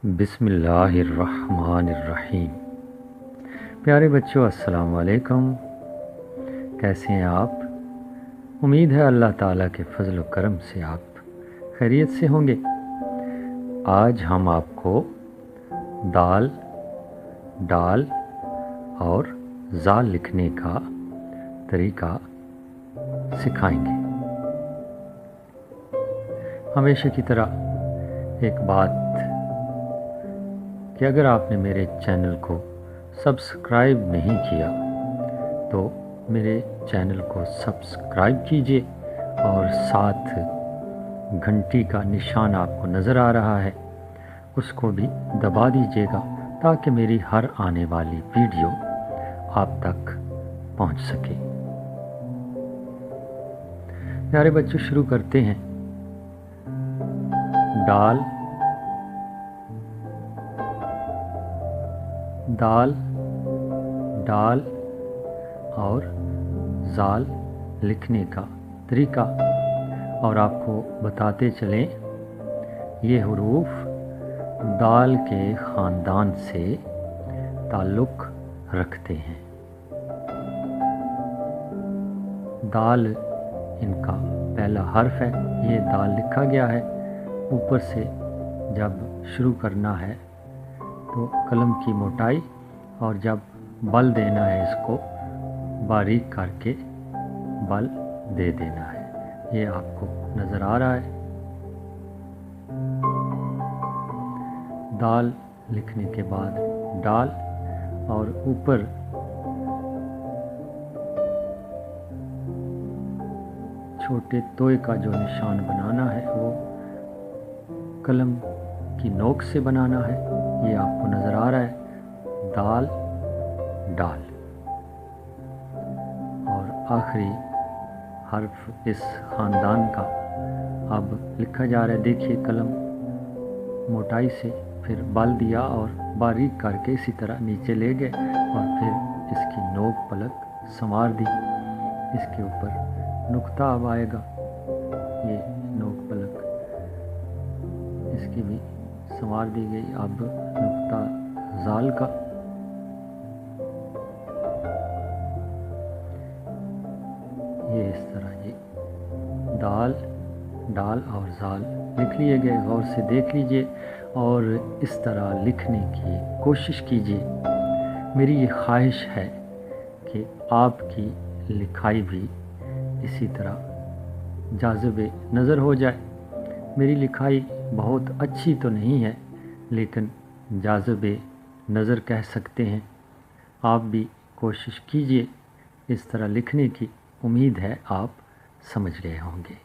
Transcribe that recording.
बिस्मिल्लाहिर्रहमानिर्रहीम। प्यारे बच्चों, अस्सलाम वालेकुम। कैसे हैं आप? उम्मीद है अल्लाह ताला के फजल व करम से आप खैरियत से होंगे। आज हम आपको दाल, डाल और जाल लिखने का तरीका सिखाएंगे। हमेशा की तरह एक बात कि अगर आपने मेरे चैनल को सब्सक्राइब नहीं किया तो मेरे चैनल को सब्सक्राइब कीजिए और साथ घंटी का निशान आपको नज़र आ रहा है उसको भी दबा दीजिएगा ताकि मेरी हर आने वाली वीडियो आप तक पहुंच सके। प्यारे बच्चों, शुरू करते हैं। डाल, दाल, डाल और जाल लिखने का तरीका, और आपको बताते चलें ये हुरूफ दाल के ख़ानदान से ताल्लुक़ रखते हैं। दाल इनका पहला हर्फ है। ये दाल लिखा गया है। ऊपर से जब शुरू करना है तो कलम की मोटाई और जब बल देना है इसको बारीक करके बल दे देना है। ये आपको नज़र आ रहा है। दाल लिखने के बाद डाल और ऊपर छोटे तोय का जो निशान बनाना है वो कलम की नोक से बनाना है। ये आपको नज़र आ रहा है। दाल, डाल और आखिरी हर्फ इस ख़ानदान का अब लिखा जा रहा है। देखिए, कलम मोटाई से फिर बल दिया और बारीक करके इसी तरह नीचे ले गए और फिर इसकी नोक पलक संवार दी। इसके ऊपर नुक्ता अब आएगा। ये नोक पलक इसकी भी संवार दी गई। अब नुक्ता जाल का, ये इस तरह जी दाल, डाल और जाल लिख लिए गए। गौर से देख लीजिए और इस तरह लिखने की कोशिश कीजिए। मेरी ये ख्वाहिश है कि आपकी लिखाई भी इसी तरह जाज़िब नज़र हो जाए। मेरी लिखाई बहुत अच्छी तो नहीं है लेकिन जाज़िब नज़र कह सकते हैं। आप भी कोशिश कीजिए इस तरह लिखने की। उम्मीद है आप समझ गए होंगे।